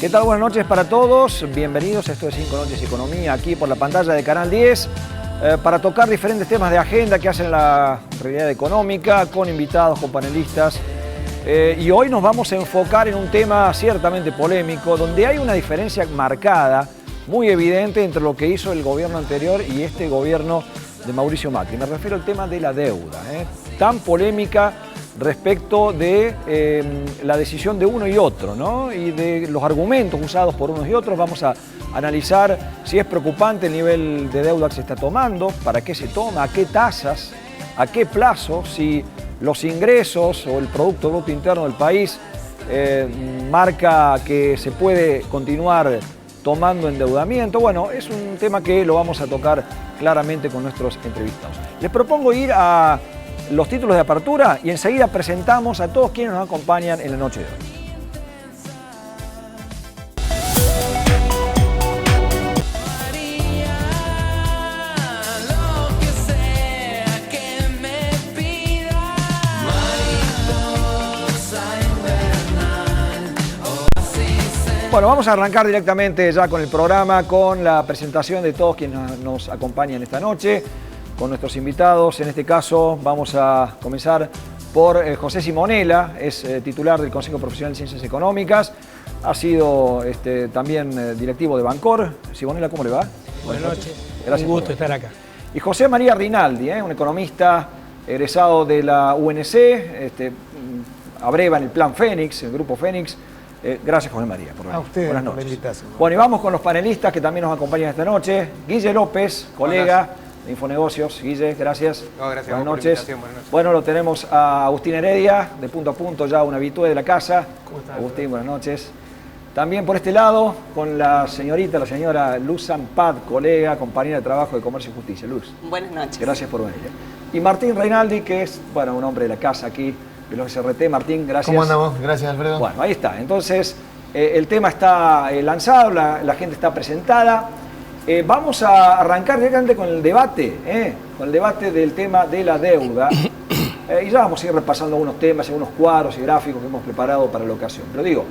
¿Qué tal? Buenas noches para todos. Bienvenidos. Esto es 5 Noches Economía, aquí por la pantalla de Canal 10, para tocar diferentes temas de agenda que hacen la realidad económica, con invitados, con panelistas. Y hoy nos vamos a enfocar en un tema ciertamente polémico, donde hay una diferencia marcada, muy evidente, entre lo que hizo el gobierno anterior y este gobierno de Mauricio Macri. Me refiero al tema de la deuda, tan polémica respecto de la decisión de uno y otro, ¿no? Y de los argumentos usados por unos y otros. Vamos a analizar si es preocupante el nivel de deuda que se está tomando, para qué se toma, a qué tasas, a qué plazo, si los ingresos o el Producto Bruto Interno del país marca que se puede continuar tomando endeudamiento. Bueno, es un tema que lo vamos a tocar claramente con nuestros entrevistados. Les propongo ir a los títulos de apertura y enseguida presentamos a todos quienes nos acompañan en la noche de hoy. Bueno, vamos a arrancar directamente ya con el programa, con la presentación de todos quienes nos acompañan esta noche, con nuestros invitados. En este caso vamos a comenzar por José Simonella, es titular del Consejo Profesional de Ciencias Económicas, ha sido también directivo de Bancor. Simonella, ¿cómo le va? Buenas noches. Gracias. Un gusto estar acá. Y José María Rinaldi, un economista egresado de la UNC, abreva en el Plan Fénix, el Grupo Fénix. Gracias, José María, por venir. A ustedes, buenas por noches. la invitación. Bueno, y vamos con los panelistas que también nos acompañan esta noche. Guille López, colega de Infonegocios. Guille, gracias. No, gracias buenas por la noches. invitación. Buenas noches. Bueno, lo tenemos a Agustín Heredia, de Punto a Punto, ya un habitué de la casa. ¿Cómo estás? Agustín, buenas noches. También por este lado, con la señora Luz Zampad, colega, compañera de trabajo de Comercio y Justicia. Luz. Buenas noches. Gracias por venir. Y Martín Reinaldi, que es, bueno, un hombre de la casa aquí, de los SRT. Martín, gracias. ¿Cómo andamos? Gracias, Alfredo. Bueno, ahí está. Entonces, el tema está lanzado, la gente está presentada. Vamos a arrancar directamente con el debate, del tema de la deuda. Y ya vamos a ir repasando algunos temas, algunos cuadros y gráficos que hemos preparado para la ocasión. Pero digo,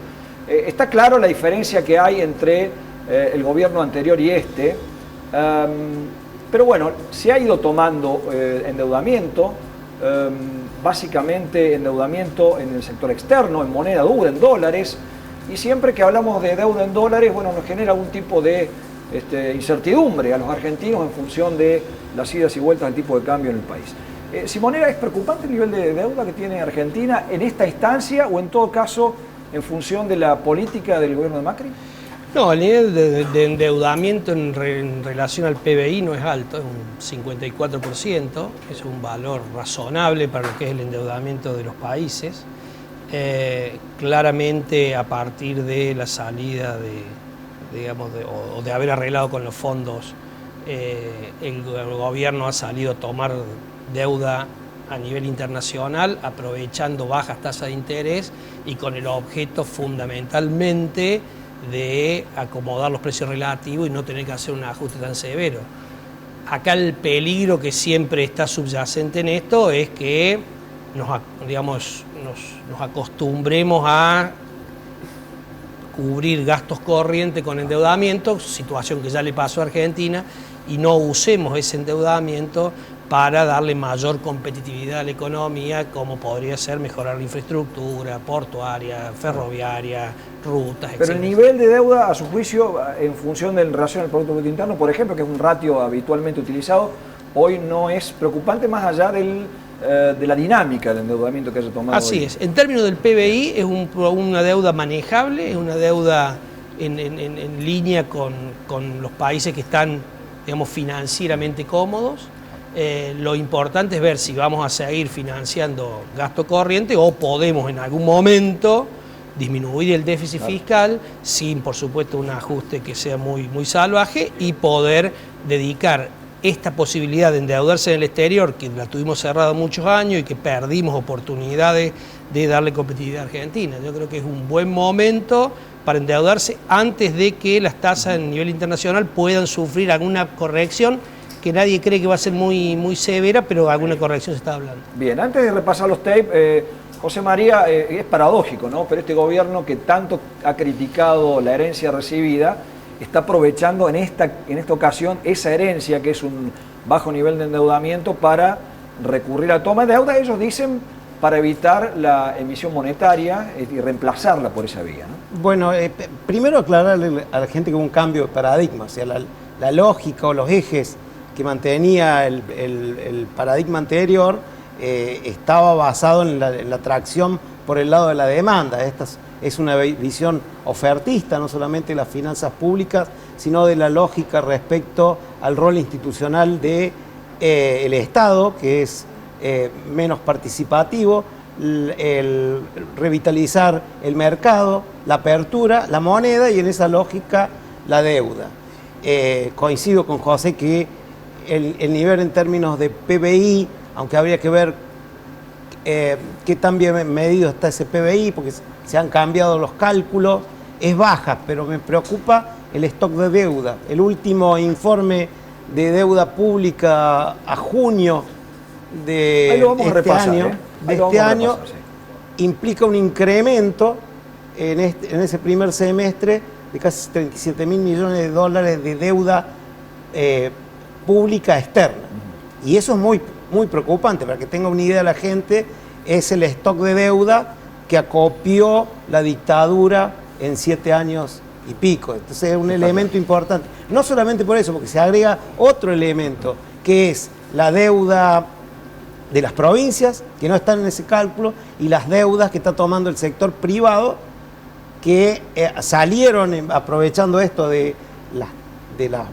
está claro la diferencia que hay entre el gobierno anterior y este. Pero bueno, se ha ido tomando endeudamiento, básicamente endeudamiento en el sector externo, en moneda dura, en dólares. Y siempre que hablamos de deuda en dólares, bueno, nos genera algún tipo de incertidumbre a los argentinos en función de las idas y vueltas del tipo de cambio en el país. Simonella, ¿es preocupante el nivel de deuda que tiene Argentina en esta instancia o en todo caso en función de la política del gobierno de Macri? No, el nivel de endeudamiento en relación al PBI no es alto, es un 54%, es un valor razonable para lo que es el endeudamiento de los países. Claramente a partir de la salida de haber arreglado con los fondos, el gobierno ha salido a tomar deuda a nivel internacional, aprovechando bajas tasas de interés y con el objeto fundamentalmente de acomodar los precios relativos y no tener que hacer un ajuste tan severo. Acá el peligro que siempre está subyacente en esto es que nos acostumbremos a cubrir gastos corrientes con endeudamiento, situación que ya le pasó a Argentina, y no usemos ese endeudamiento para darle mayor competitividad a la economía, como podría ser mejorar la infraestructura portuaria, ferroviaria, rutas, etc. Pero el nivel de deuda, a su juicio, en función de relación al Producto Bruto Interno, por ejemplo, que es un ratio habitualmente utilizado, hoy no es preocupante más allá de la dinámica del endeudamiento que haya tomado. Así es. En términos del PBI es una deuda manejable, es una deuda en línea con los países que están, digamos, financieramente cómodos. Lo importante es ver si vamos a seguir financiando gasto corriente o podemos en algún momento disminuir el déficit fiscal sin, por supuesto, un ajuste que sea muy salvaje y poder dedicar esta posibilidad de endeudarse en el exterior, que la tuvimos cerrada muchos años y que perdimos oportunidades de darle competitividad a Argentina. Yo creo que es un buen momento para endeudarse antes de que las tasas a nivel internacional puedan sufrir alguna corrección que que nadie cree que va a ser muy severa, pero alguna corrección se está hablando. Bien, antes de repasar los tapes, José María, es paradójico, ¿no? Pero este gobierno que tanto ha criticado la herencia recibida, está aprovechando en esta ocasión esa herencia, que es un bajo nivel de endeudamiento, para recurrir a toma de deuda. Ellos dicen para evitar la emisión monetaria y reemplazarla por esa vía, ¿no? Bueno, primero aclararle a la gente que hubo un cambio de paradigma, o sea, la lógica o los ejes que mantenía el paradigma anterior estaba basado en la atracción por el lado de la demanda. Esta es una visión ofertista, no solamente de las finanzas públicas, sino de la lógica respecto al rol institucional del Estado, que es menos participativo, el revitalizar el mercado, la apertura, la moneda y en esa lógica la deuda. Coincido con José que el nivel en términos de PBI, aunque habría que ver qué tan bien medido está ese PBI, porque se han cambiado los cálculos, es baja, pero me preocupa el stock de deuda. El último informe de deuda pública a junio de este año implica un incremento en ese primer semestre de casi 37.000 millones de dólares de deuda pública externa. Y eso es muy preocupante. Para que tenga una idea la gente, es el stock de deuda que acopió la dictadura en 7 años y pico. Entonces es un elemento importante. No solamente por eso, porque se agrega otro elemento, que es la deuda de las provincias, que no están en ese cálculo, y las deudas que está tomando el sector privado, que salieron aprovechando esto de la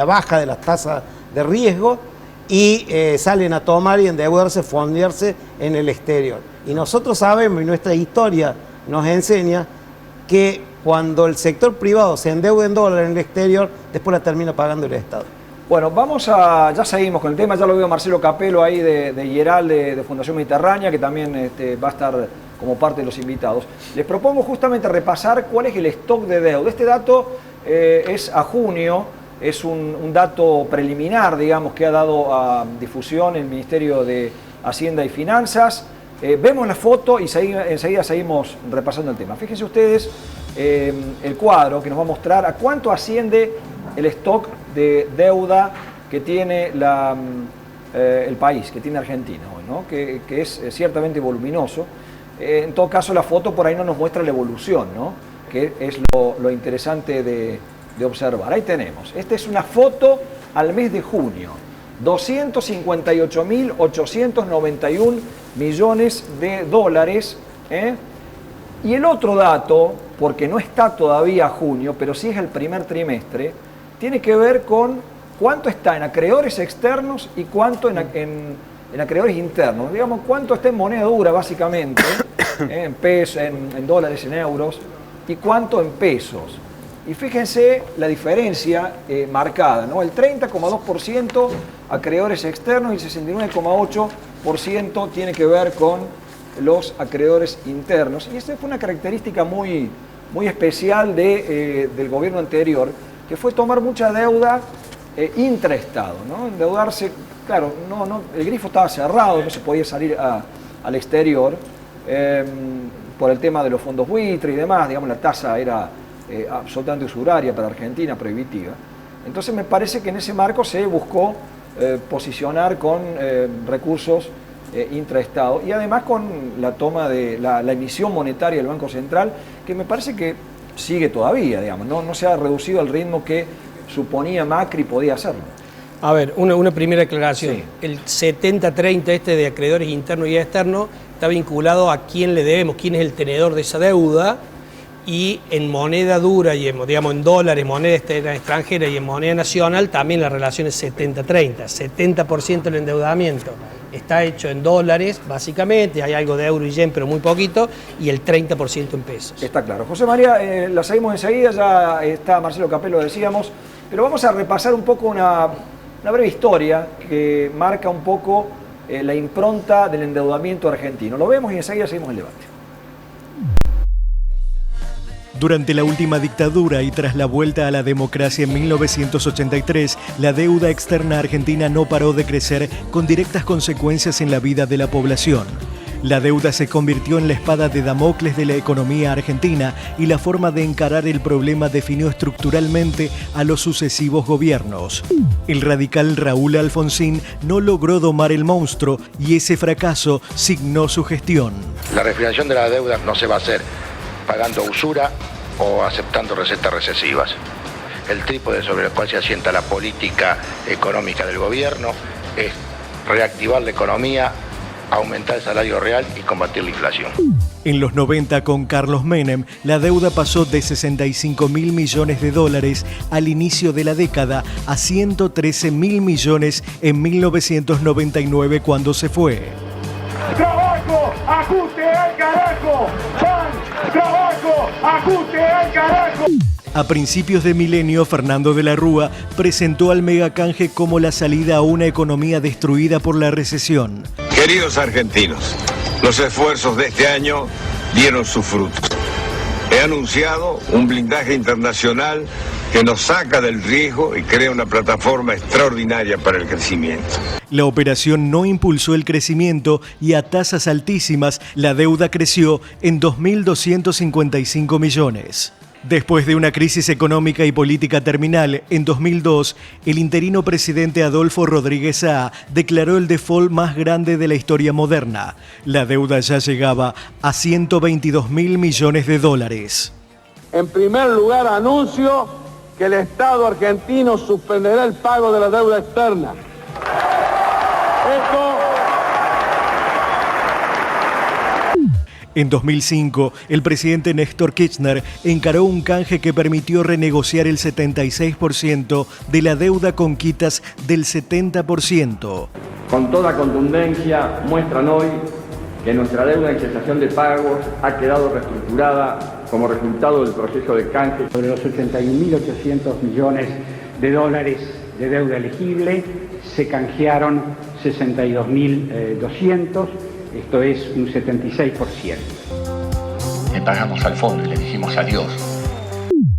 baja de las tasas de riesgo, y salen a tomar y endeudarse, fondearse en el exterior. Y nosotros sabemos, y nuestra historia nos enseña, que cuando el sector privado se endeuda en dólares en el exterior, después la termina pagando el Estado. Bueno, ya seguimos con el tema, ya lo veo Marcelo Capello ahí de IERAL, de Fundación Mediterránea, que también va a estar como parte de los invitados. Les propongo justamente repasar cuál es el stock de deuda. Este dato es a junio, es un dato preliminar, digamos, que ha dado a difusión el Ministerio de Hacienda y Finanzas. Vemos la foto y enseguida seguimos repasando el tema. Fíjense ustedes el cuadro que nos va a mostrar a cuánto asciende el stock de deuda que tiene el país, que tiene Argentina hoy, ¿no? que es ciertamente voluminoso. En todo caso, la foto por ahí no nos muestra la evolución, ¿no? Que es lo interesante de observar. Ahí tenemos. Esta es una foto al mes de junio. 258.891 millones de dólares. Y el otro dato, porque no está todavía junio, pero sí es el primer trimestre, tiene que ver con cuánto está en acreedores externos y cuánto en acreedores internos. Digamos, cuánto está en moneda dura, básicamente, en pesos, en dólares, en euros, y cuánto en pesos. Y fíjense la diferencia marcada, ¿no? El 30,2% acreedores externos y el 69,8% tiene que ver con los acreedores internos. Y esta fue una característica muy especial del gobierno anterior, que fue tomar mucha deuda intraestado, ¿no? Endeudarse, claro, el grifo estaba cerrado, no se podía salir al exterior por el tema de los fondos buitre y demás, digamos, la tasa era absolutamente usuraria para Argentina, prohibitiva. Entonces me parece que en ese marco se buscó posicionar con recursos intraestado y además con la toma de la emisión monetaria del Banco Central, que me parece que sigue todavía, digamos, no se ha reducido al ritmo que suponía Macri podía hacerlo. A ver, una primera aclaración. Sí. El 70-30 de acreedores internos y externos está vinculado a quién le debemos, quién es el tenedor de esa deuda, y en moneda dura y en dólares, moneda extranjera y en moneda nacional también la relación es 70-30. 70% del endeudamiento está hecho en dólares, básicamente, hay algo de euro y yen, pero muy poquito, y el 30% en pesos. Está claro. José María, la seguimos enseguida, ya está Marcelo Capello, decíamos, pero vamos a repasar un poco una breve historia que marca un poco la impronta del endeudamiento argentino. Lo vemos y enseguida seguimos el debate. Durante la última dictadura y tras la vuelta a la democracia en 1983, la deuda externa argentina no paró de crecer con directas consecuencias en la vida de la población. La deuda se convirtió en la espada de Damocles de la economía argentina y la forma de encarar el problema definió estructuralmente a los sucesivos gobiernos. El radical Raúl Alfonsín no logró domar el monstruo y ese fracaso signó su gestión. La refinanciación de la deuda no se va a hacer pagando usura o aceptando recetas recesivas. El trípode sobre el cual se asienta la política económica del gobierno es reactivar la economía, aumentar el salario real y combatir la inflación. En los 90, con Carlos Menem, la deuda pasó de 65.000 millones de dólares al inicio de la década a 113.000 millones en 1999 cuando se fue. ¡Trabajo! ¡Ajuste al carajo! ¡Pan! ¡Trabajo! ¡Ajuste al carajo! A principios de milenio, Fernando de la Rúa presentó al megacanje como la salida a una economía destruida por la recesión. Queridos argentinos, los esfuerzos de este año dieron sus frutos. He anunciado un blindaje internacional que nos saca del riesgo y crea una plataforma extraordinaria para el crecimiento. La operación no impulsó el crecimiento y a tasas altísimas la deuda creció en 2.255 millones. Después de una crisis económica y política terminal, en 2002, el interino presidente Adolfo Rodríguez Saa declaró el default más grande de la historia moderna. La deuda ya llegaba a 122.000 millones de dólares. En primer lugar, anuncio que el Estado argentino suspenderá el pago de la deuda externa. En 2005, el presidente Néstor Kirchner encaró un canje que permitió renegociar el 76% de la deuda con quitas del 70%. Con toda contundencia muestran hoy que nuestra deuda en cesación de pagos ha quedado reestructurada como resultado del proceso de canje. Sobre los 81.800 millones de dólares de deuda elegible, se canjearon 62.200. Esto es un 76%. Le pagamos al fondo y le dijimos adiós.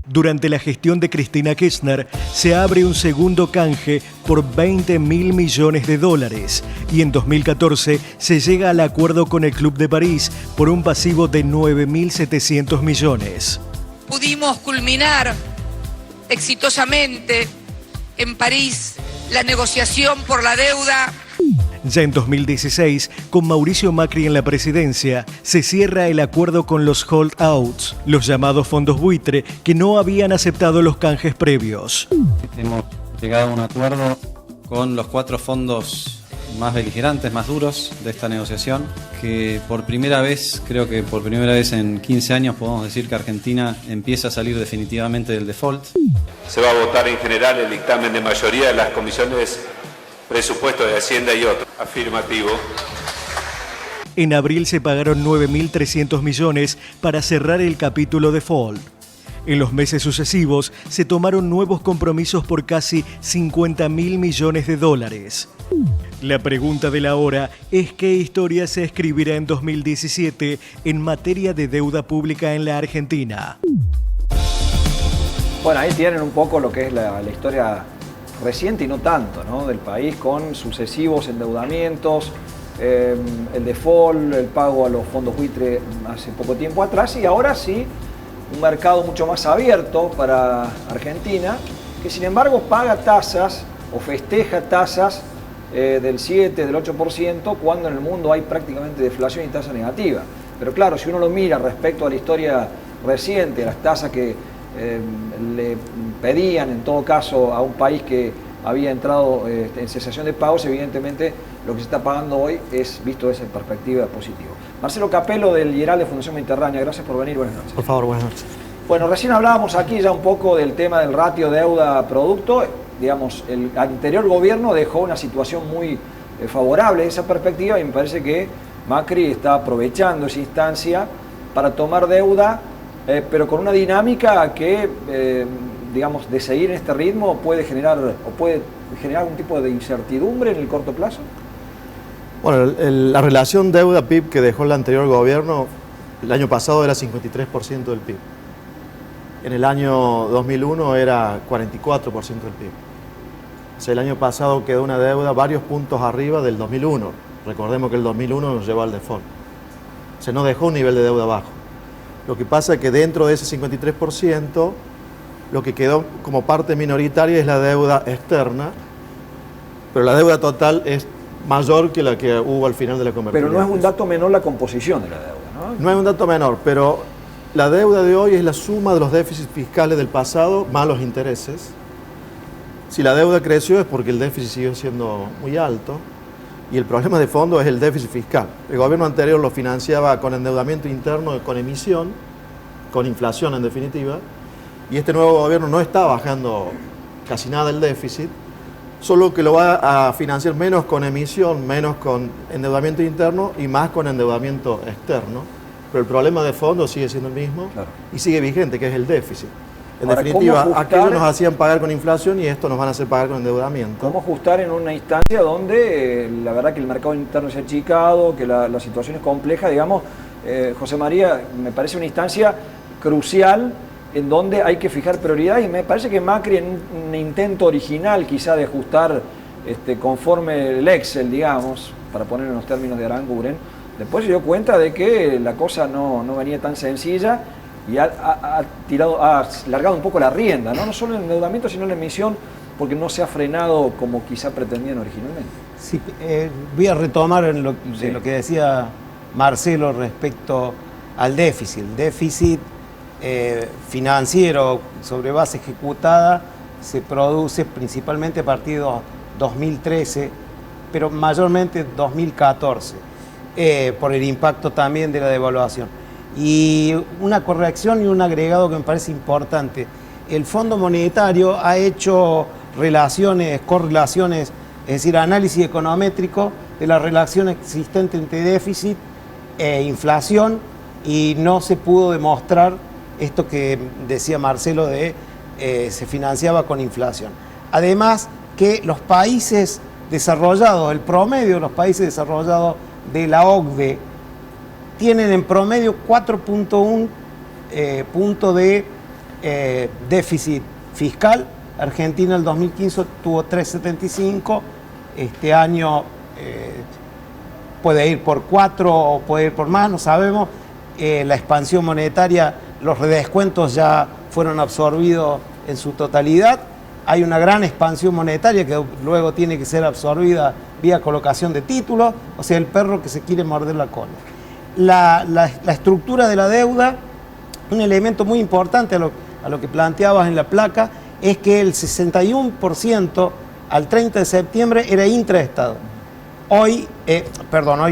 Durante la gestión de Cristina Kirchner, se abre un segundo canje por 20.000 millones de dólares y en 2014 se llega al acuerdo con el Club de París por un pasivo de 9.700 millones. Pudimos culminar exitosamente en París la negociación por la deuda. Ya en 2016, con Mauricio Macri en la presidencia, se cierra el acuerdo con los holdouts, los llamados fondos buitre, que no habían aceptado los canjes previos. Hemos llegado a un acuerdo con los 4 fondos más beligerantes, más duros de esta negociación, que por primera vez, creo que por primera vez en 15 años, podemos decir que Argentina empieza a salir definitivamente del default. Se va a votar en general el dictamen de mayoría de las comisiones presupuesto de Hacienda y otro. Afirmativo. En abril se pagaron 9.300 millones para cerrar el capítulo default. En los meses sucesivos se tomaron nuevos compromisos por casi 50.000 millones de dólares. La pregunta de la hora es qué historia se escribirá en 2017 en materia de deuda pública en la Argentina. Bueno, ahí tienen un poco lo que es la historia reciente y no tanto, ¿no?, del país, con sucesivos endeudamientos, el default, el pago a los fondos buitre hace poco tiempo atrás y ahora sí un mercado mucho más abierto para Argentina, que sin embargo paga tasas o festeja tasas del 7, del 8%, cuando en el mundo hay prácticamente deflación y tasa negativa. Pero claro, si uno lo mira respecto a la historia reciente, las tasas que le pedían en todo caso a un país que había entrado en cesación de pagos, evidentemente lo que se está pagando hoy es visto desde perspectiva positiva. Marcelo Capello del IERAL de Fundación Mediterránea, gracias por venir, buenas noches. Por favor, buenas noches. Bueno, recién hablábamos aquí ya un poco del tema del ratio deuda-producto. Digamos, el anterior gobierno dejó una situación muy favorable de esa perspectiva y me parece que Macri está aprovechando esa instancia para tomar deuda, pero con una dinámica que, digamos, de seguir en este ritmo puede generar algún tipo de incertidumbre en el corto plazo. Bueno, la relación deuda-PIB que dejó el anterior gobierno, el año pasado era 53% del PIB. en el año 2001 era 44% del PIB. O sea, el año pasado quedó una deuda varios puntos arriba del 2001. Recordemos que el 2001 nos llevó al default. O sea, no dejó un nivel de deuda bajo. Lo que pasa es que dentro de ese 53%, lo que quedó como parte minoritaria es la deuda externa, pero la deuda total es mayor que la que hubo al final de la convertibilidad. Pero no es un dato menor la composición de la deuda, ¿no? No es un dato menor, pero la deuda de hoy es la suma de los déficits fiscales del pasado más los intereses. Si la deuda creció es porque el déficit siguió siendo muy alto y el problema de fondo es el déficit fiscal. El gobierno anterior lo financiaba con endeudamiento interno, con emisión, con inflación en definitiva, y este nuevo gobierno no está bajando casi nada el déficit, solo que lo va a financiar menos con emisión, menos con endeudamiento interno y más con endeudamiento externo. Pero el problema de fondo sigue siendo el mismo y sigue vigente, que es el déficit. En definitiva, aquellos nos hacían pagar con inflación y esto nos van a hacer pagar con endeudamiento. ¿Cómo ajustar en una instancia donde la verdad que el mercado interno se ha achicado, que la situación es compleja? Digamos, José María, me parece una instancia crucial en donde hay que fijar prioridades y me parece que Macri, en un intento original quizá de ajustar conforme el Excel, digamos, para poner en los términos de Aranguren, después se dio cuenta de que la cosa no venía tan sencilla y ha largado un poco la rienda, ¿no? No solo el endeudamiento, sino la emisión, porque no se ha frenado como quizá pretendían originalmente. Sí, voy a retomar en lo que decía Marcelo respecto al déficit. El déficit financiero sobre base ejecutada se produce principalmente a partir de 2013, pero mayormente 2014, por el impacto también de la devaluación. Y una corrección y un agregado que me parece importante. El Fondo Monetario ha hecho correlaciones, es decir, análisis econométrico de la relación existente entre déficit e inflación y no se pudo demostrar esto que decía Marcelo de se financiaba con inflación. Además que los países desarrollados, el promedio de los países desarrollados de la OCDE tienen en promedio 4.1 puntos de déficit fiscal. Argentina en el 2015 tuvo 3.75, este año puede ir por 4 o puede ir por más, no sabemos. La expansión monetaria, los redescuentos ya fueron absorbidos en su totalidad. Hay una gran expansión monetaria que luego tiene que ser absorbida vía colocación de títulos, o sea, el perro que se quiere morder la cola. La estructura de la deuda, un elemento muy importante a lo que planteabas en la placa, es que el 61% al 30 de septiembre era intraestado. Hoy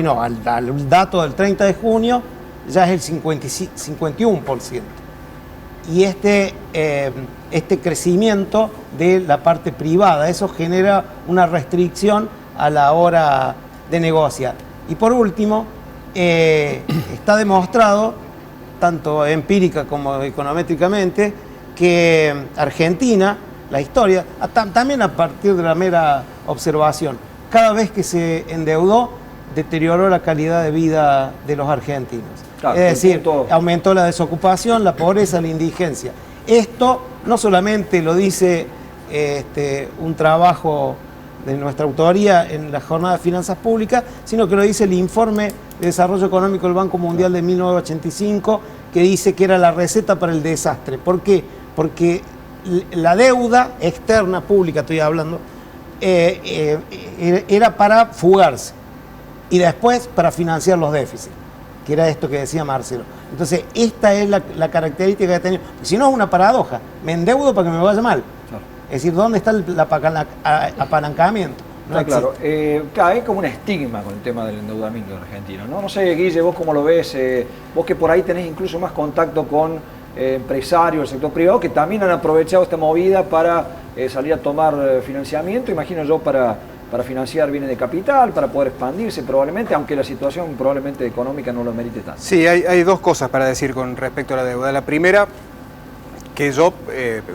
no, al dato del 30 de junio ya es el 51%. Y este crecimiento de la parte privada, eso genera una restricción a la hora de negociar. Y por último, está demostrado, tanto empírica como econométricamente, que Argentina, la historia, también a partir de la mera observación, cada vez que se endeudó, deterioró la calidad de vida de los argentinos. Claro, es decir, aumentó la desocupación, la pobreza, la indigencia. Esto no solamente lo dice un trabajo de nuestra autoría en la Jornada de Finanzas Públicas, sino que lo dice el informe de Desarrollo Económico del Banco Mundial de 1985, que dice que era la receta para el desastre. ¿Por qué? Porque la deuda externa pública, estoy hablando, era para fugarse y después para financiar los déficits, que era esto que decía Marcelo. Entonces, esta es la característica que ha tenido. Si no, es una paradoja. Me endeudo para que me vaya mal. Claro. Es decir, ¿dónde está el apalancamiento? No está claro. Hay como un estigma con el tema del endeudamiento argentino, ¿no? No sé, Guille, vos cómo lo ves. Vos que por ahí tenés incluso más contacto con empresarios del sector privado que también han aprovechado esta movida para salir a tomar financiamiento, imagino yo, para financiar bienes de capital, para poder expandirse probablemente, aunque la situación probablemente económica no lo merite tanto. Sí, hay dos cosas para decir con respecto a la deuda. La primera, que yo,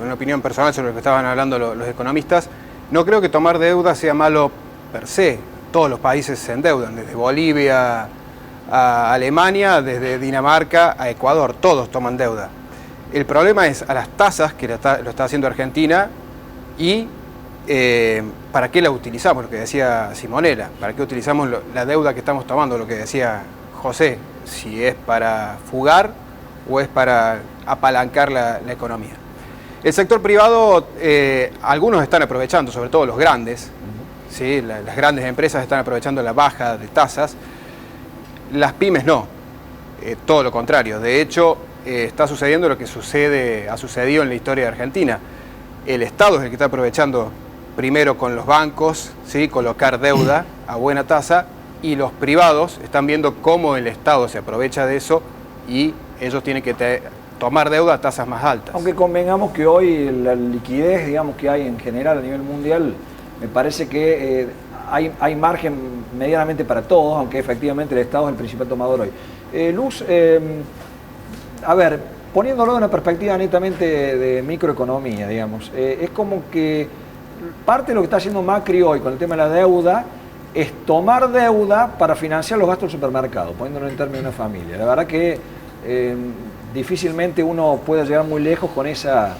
una opinión personal sobre lo que estaban hablando los economistas, no creo que tomar deuda sea malo per se. Todos los países se endeudan, desde Bolivia a Alemania, desde Dinamarca a Ecuador, todos toman deuda. El problema es a las tasas que lo está haciendo Argentina y para qué la utilizamos, lo que decía Simonella, para qué utilizamos la deuda que estamos tomando, lo que decía José, si es para fugar o es para apalancar la economía. El sector privado, algunos están aprovechando, sobre todo los grandes, ¿sí? Las grandes empresas están aprovechando la baja de tasas, las pymes no, todo lo contrario. De hecho, está sucediendo lo que ha sucedido en la historia de Argentina. El Estado es el que está aprovechando primero con los bancos, ¿sí? Colocar deuda a buena tasa, y los privados están viendo cómo el Estado se aprovecha de eso y ellos tienen que tomar deuda a tasas más altas. Aunque convengamos que hoy la liquidez, digamos, que hay en general a nivel mundial, me parece que hay margen medianamente para todos, aunque efectivamente el Estado es el principal tomador hoy. Luz, a ver, poniéndolo en una perspectiva netamente de microeconomía, digamos, es como que parte de lo que está haciendo Macri hoy con el tema de la deuda es tomar deuda para financiar los gastos del supermercado, poniéndolo en términos de una familia. La verdad que difícilmente uno puede llegar muy lejos con esa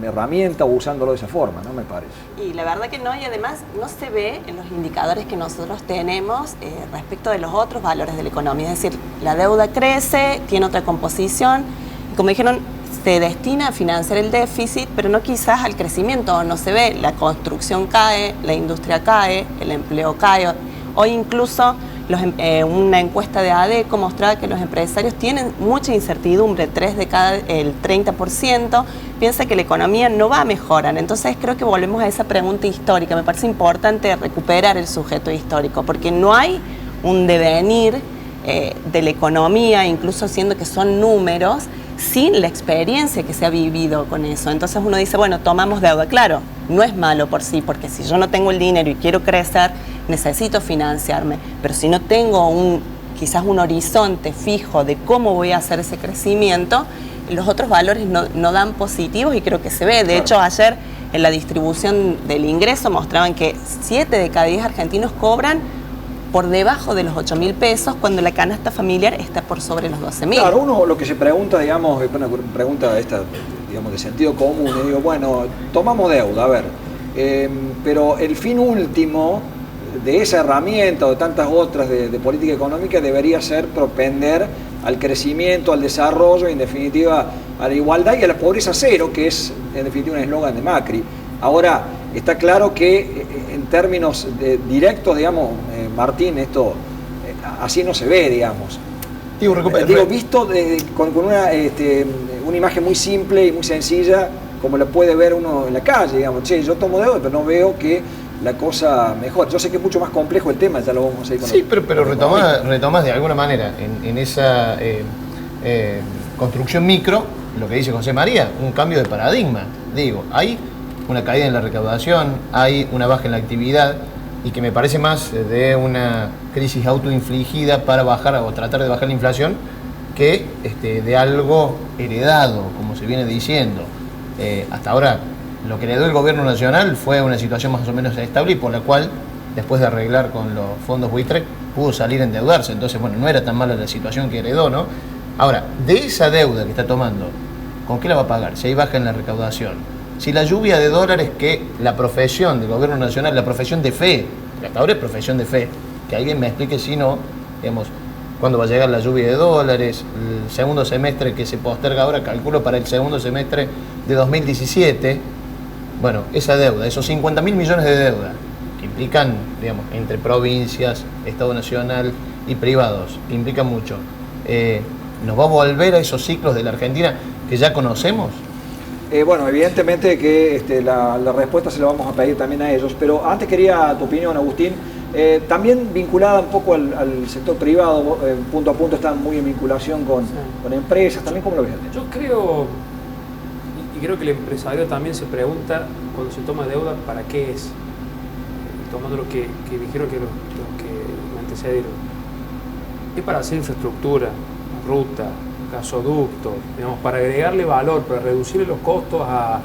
herramienta o usándolo de esa forma, ¿no? Me parece. Y la verdad que no, y además no se ve en los indicadores que nosotros tenemos respecto de los otros valores de la economía. Es decir, la deuda crece, tiene otra composición, y como dijeron, se destina a financiar el déficit, pero no quizás al crecimiento. No se ve, la construcción cae, la industria cae, el empleo cae. Hoy incluso una encuesta de ADECO mostraba que los empresarios tienen mucha incertidumbre, el 30% piensa que la economía no va a mejorar. Entonces creo que volvemos a esa pregunta histórica. Me parece importante recuperar el sujeto histórico, porque no hay un devenir de la economía, incluso siendo que son números, sin la experiencia que se ha vivido con eso. Entonces uno dice, bueno, tomamos deuda. Claro, no es malo por sí, porque si yo no tengo el dinero y quiero crecer, necesito financiarme. Pero si no tengo quizás un horizonte fijo de cómo voy a hacer ese crecimiento, los otros valores no dan positivos, y creo que se ve. De hecho, ayer en la distribución del ingreso mostraban que 7 de cada 10 argentinos cobran por debajo de los 8.000 pesos, cuando la canasta familiar está por sobre los 12.000. Claro, uno lo que se pregunta, digamos, es una pregunta digamos, de sentido común, y digo, bueno, tomamos deuda, a ver, pero el fin último de esa herramienta o de tantas otras de política económica debería ser propender al crecimiento, al desarrollo, en definitiva a la igualdad y a la pobreza cero, que es en definitiva un eslogan de Macri. Ahora, está claro que en términos directos, digamos, Martín, esto así no se ve, digamos. Digo, visto con una imagen muy simple y muy sencilla, como la puede ver uno en la calle, digamos, che, yo tomo deuda, pero no veo que la cosa mejor. Yo sé que es mucho más complejo el tema, ya lo vamos a ir con. Sí, pero retomas de alguna manera en esa construcción micro, lo que dice José María, un cambio de paradigma. Digo, hay una caída en la recaudación, hay una baja en la actividad, y que me parece más de una crisis autoinfligida para bajar o tratar de bajar la inflación que de algo heredado, como se viene diciendo. Hasta ahora lo que heredó el gobierno nacional fue una situación más o menos estable, y por la cual, después de arreglar con los fondos buitre, pudo salir a endeudarse. Entonces, bueno, no era tan mala la situación que heredó, ¿no? Ahora, de esa deuda que está tomando, ¿con qué la va a pagar? Si hay baja en la recaudación, si la lluvia de dólares que la profesión del gobierno nacional, la profesión de fe, hasta ahora es profesión de fe, que alguien me explique si no, digamos, cuándo va a llegar la lluvia de dólares, el segundo semestre que se posterga ahora, calculo para el segundo semestre de 2017, bueno, esa deuda, esos 50.000 millones de deuda, que implican, digamos, entre provincias, Estado Nacional y privados, que implican mucho, ¿nos va a volver a esos ciclos de la Argentina que ya conocemos? Bueno, evidentemente que la respuesta se la vamos a pedir también a ellos, pero antes quería tu opinión, Agustín, también vinculada un poco al sector privado, punto a punto están muy en vinculación con empresas, también, ¿cómo lo ves? Yo creo, y creo que el empresario también se pregunta cuando se toma deuda, ¿para qué es? Tomando lo que dijeron que los que me antecedieron. Es para hacer infraestructura, ruta, gasoducto, digamos, para agregarle valor, para reducirle los costos a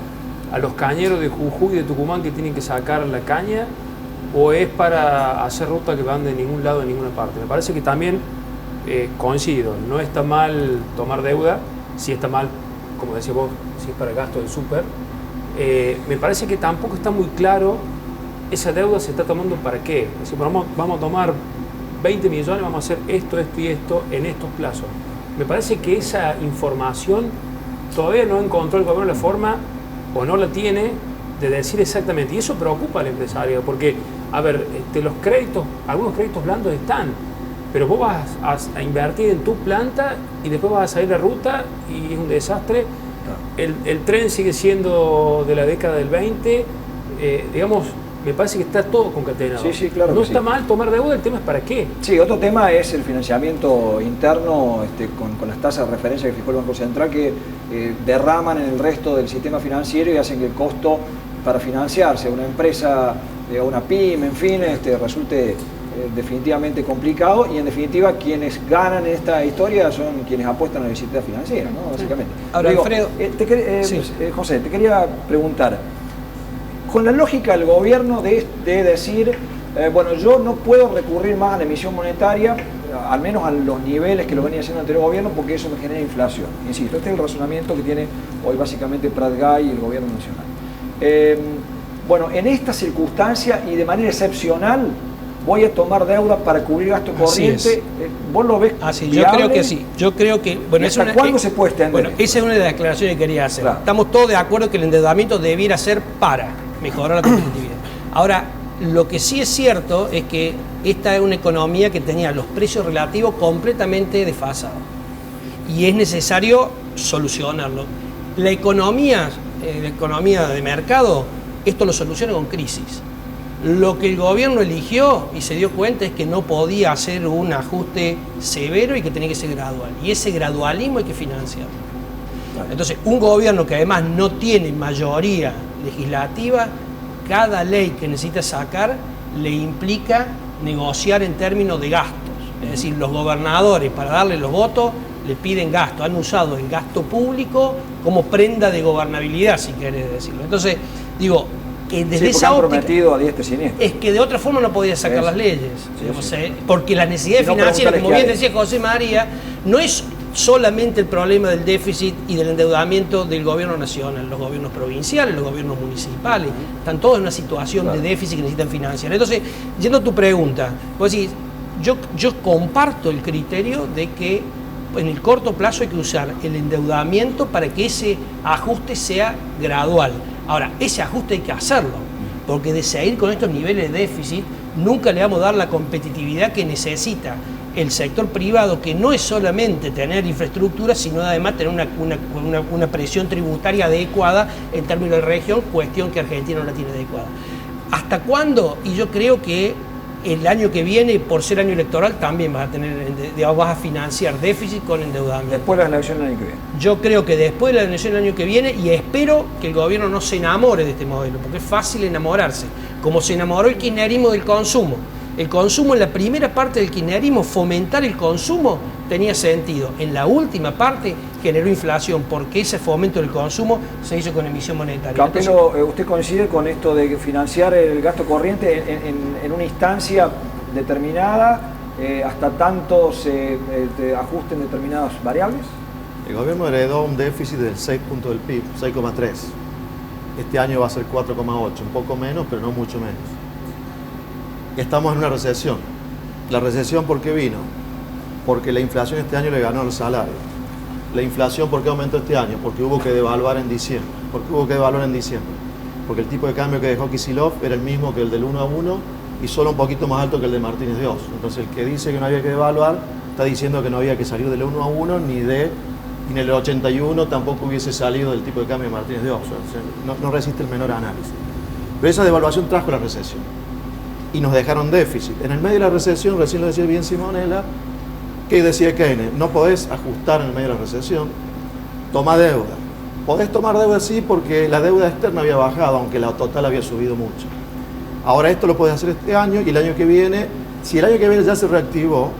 los cañeros de Jujuy y de Tucumán que tienen que sacar la caña, o es para hacer rutas que van de ningún lado, de ninguna parte. Me parece que también coincido, no está mal tomar deuda, si está mal, como decís vos, si es para el gasto del súper. Me parece que tampoco está muy claro esa deuda se está tomando para qué. Es decir, vamos a tomar 20 millones, vamos a hacer esto, esto y esto en estos plazos. Me parece que esa información todavía no encontró el gobierno la forma, o no la tiene, de decir exactamente. Y eso preocupa al empresario, porque, a ver, los créditos, algunos créditos blandos están, pero vos vas a invertir en tu planta y después vas a salir de ruta y es un desastre. El tren sigue siendo de la década del 20, digamos, me parece que está todo concatenado. Sí, claro. No está mal tomar deuda, el tema es para qué. Sí, otro tema es el financiamiento interno con las tasas de referencia que fijó el Banco Central, que derraman en el resto del sistema financiero y hacen que el costo para financiarse a una empresa, a una pyme, en fin, resulte definitivamente complicado, y en definitiva quienes ganan en esta historia son quienes apuestan a la bicicleta financiera, ¿no? Básicamente. Ahora, Alfredo, José, te quería preguntar, con la lógica del gobierno de decir, bueno, yo no puedo recurrir más a la emisión monetaria, al menos a los niveles que lo venía haciendo el anterior gobierno, porque eso me genera inflación. Insisto, este es el razonamiento que tiene hoy básicamente Prat Gay y el gobierno nacional. Bueno, en esta circunstancia y de manera excepcional, voy a tomar deuda para cubrir gasto corriente. ¿Vos lo ves así? Yo creo que sí. Yo creo que... Bueno, ¿hasta cuándo se puede extender? Bueno, esa es una de las declaraciones que quería hacer. Claro. Estamos todos de acuerdo que el endeudamiento debiera ser para mejorar la competitividad. Ahora, lo que sí es cierto es que esta es una economía que tenía los precios relativos completamente desfasados. Y es necesario solucionarlo. La economía de mercado, esto lo soluciona con crisis. Lo que el gobierno eligió y se dio cuenta es que no podía hacer un ajuste severo y que tenía que ser gradual. Y ese gradualismo hay que financiarlo. Entonces, un gobierno que además no tiene mayoría legislativa, cada ley que necesita sacar le implica negociar en términos de gastos. Es decir, los gobernadores, para darle los votos, le piden gasto. Han usado el gasto público como prenda de gobernabilidad, si querés decirlo. Entonces, digo, desde esa óptica, prometido a diestra y siniestra. es que de otra forma no podía sacar las leyes. Porque la necesidad financiera, como bien decía José María, no es solamente el problema del déficit y del endeudamiento del gobierno nacional, los gobiernos provinciales, los gobiernos municipales, están todos en una situación de déficit que necesitan financiar. Entonces, yendo a tu pregunta, vos decís, yo comparto el criterio de que en el corto plazo hay que usar el endeudamiento para que ese ajuste sea gradual. Ahora, ese ajuste hay que hacerlo, porque de seguir con estos niveles de déficit, nunca le vamos a dar la competitividad que necesita el sector privado, que no es solamente tener infraestructura, sino además tener una presión tributaria adecuada en términos de región, cuestión que Argentina no la tiene adecuada. ¿Hasta cuándo? Y yo creo que el año que viene, por ser año electoral, también vas a financiar déficit con endeudamiento. Después de la elección del año que viene. Yo creo que después de la elección del año que viene, y espero que el gobierno no se enamore de este modelo, porque es fácil enamorarse, como se enamoró el kirchnerismo del consumo. El consumo en la primera parte del kirchnerismo, fomentar el consumo, tenía sentido. En la última parte generó inflación, porque ese fomento del consumo se hizo con emisión monetaria. Campelo, ¿usted coincide con esto de financiar el gasto corriente en una instancia determinada, hasta tanto se ajusten determinadas variables? El gobierno heredó un déficit del 6 puntos del PIB, 6,3. Este año va a ser 4,8, un poco menos, pero no mucho menos. Estamos en una recesión. ¿La recesión por qué vino? Porque la inflación este año le ganó al salario. La inflación, ¿por qué aumentó este año? Porque hubo que devaluar en diciembre. Porque el tipo de cambio que dejó Kicillof era el mismo que el del 1 a 1 y solo un poquito más alto que el de Martínez de Oz. Entonces el que dice que no había que devaluar está diciendo que no había que salir del 1 a 1 ni en el 81 tampoco hubiese salido del tipo de cambio de Martínez de Oz. O sea, no resiste el menor análisis. Pero esa devaluación trajo la recesión. Y nos dejaron déficit. En el medio de la recesión, recién lo decía bien Simonella, que decía Keynes, no podés ajustar en el medio de la recesión, toma deuda. Podés tomar deuda sí porque la deuda externa había bajado, aunque la total había subido mucho. Ahora esto lo podés hacer este año y el año que viene, si el año que viene ya se reactivó,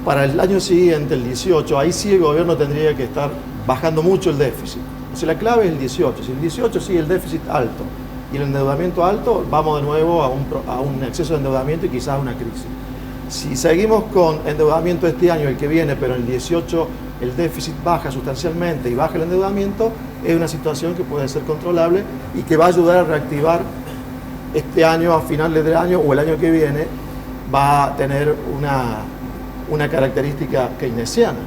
para el año siguiente, el 18, ahí sí el gobierno tendría que estar bajando mucho el déficit. O sea, la clave es el 18. Si el 18 sigue el déficit alto y el endeudamiento alto, vamos de nuevo a un exceso de endeudamiento y quizás a una crisis. Si seguimos con endeudamiento este año y el que viene, pero en el 18 el déficit baja sustancialmente y baja el endeudamiento, es una situación que puede ser controlable y que va a ayudar a reactivar este año, a finales del año o el año que viene, va a tener una característica keynesiana.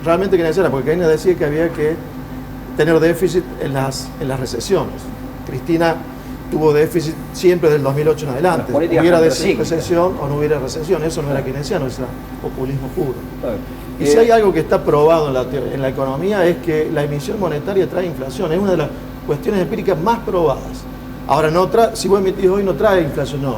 Realmente keynesiana, porque Keynes decía que había que tener déficit en las recesiones. Cristina tuvo déficit siempre del 2008 en adelante. Hubiera recesión o no hubiera recesión. Eso no era keynesiano, eso era populismo puro. Y si hay algo que está probado en la economía es que la emisión monetaria trae inflación. Es una de las cuestiones empíricas más probadas. Ahora, si vos emitís hoy, no trae inflación hoy.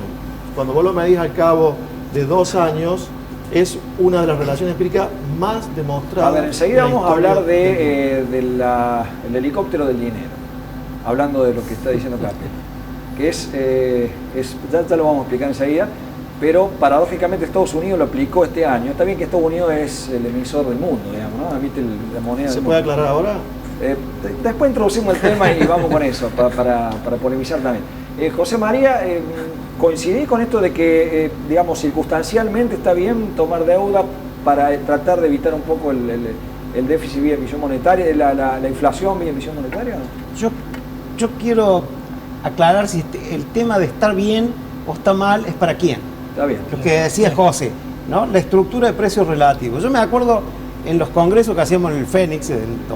Cuando vos lo medís al cabo de 2 años, es una de las relaciones empíricas más demostradas. A ver, enseguida vamos a hablar del helicóptero del dinero, hablando de lo que está diciendo Capel, que ya lo vamos a explicar enseguida, pero paradójicamente Estados Unidos lo aplicó este año. Está bien que Estados Unidos es el emisor del mundo, digamos, ¿no? Emite la moneda. ¿Se puede aclarar ahora? Después introducimos el tema y vamos con eso, para polemizar también. José María, ¿coincidís con esto de que, digamos, circunstancialmente está bien tomar deuda para tratar de evitar un poco el déficit vía emisión monetaria, la inflación vía emisión monetaria? Yo quiero aclarar si el tema de estar bien o está mal es para quién. Está bien. Lo que decía José, ¿no? La estructura de precios relativos. Yo me acuerdo en los congresos que hacíamos en el Fénix en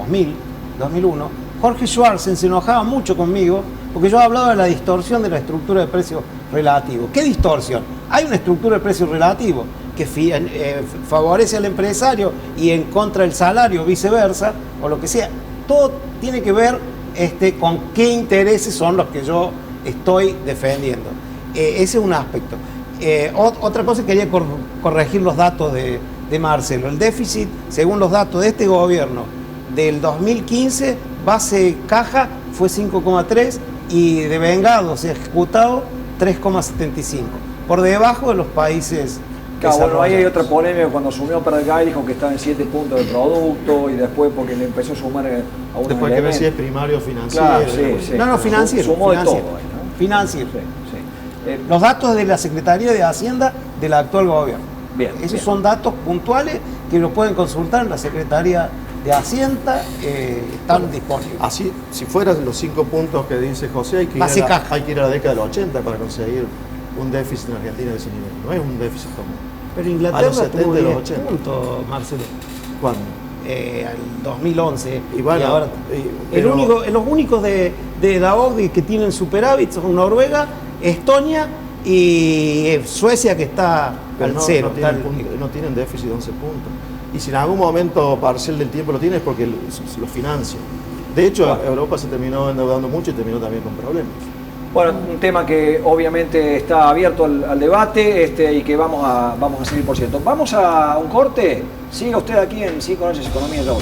2001, Jorge Schwarzen se enojaba mucho conmigo porque yo hablaba de la distorsión de la estructura de precios relativos. ¿Qué distorsión? Hay una estructura de precios relativos que favorece al empresario y en contra del salario, viceversa, o lo que sea. Todo tiene que ver con qué intereses son los que yo estoy defendiendo. Ese es un aspecto. Otra cosa, quería corregir los datos de Marcelo. El déficit, según los datos de este gobierno, del 2015, base caja fue 5,3 y de vengados ejecutado 3,75, por debajo de los países. Claro, bueno, ahí hay otra polémica. Cuando asumió Pratgay dijo que estaba en 7 puntos de producto y después porque le empezó a sumar a unos después que ver si es primario o financiero. Claro, sí. No, financiero. Sumó financiero, de todo ahí, ¿no? Financiero. Los datos de la Secretaría de Hacienda del actual gobierno. Esos son datos puntuales que lo pueden consultar en la Secretaría de Hacienda, están disponibles. Así, si fueran los 5 puntos que dice José, hay que ir a la década del 80 para conseguir un déficit en Argentina de ese nivel. No es un déficit común. Pero Inglaterra tuvo 10 puntos, Marcelo. ¿Cuándo? El 2011. Y bueno, ahora, los únicos de la OCDE que tienen superávit son Noruega, Estonia y Suecia, que está al cero. No tienen déficit de 11 puntos. Y si en algún momento parcial del tiempo lo tiene es porque lo financia. De hecho, Europa se terminó endeudando mucho y terminó también con problemas. Bueno, un tema que obviamente está abierto al debate y que vamos a seguir, por cierto. Vamos a un corte. Siga usted aquí en 5 Noches Economía y Deuda.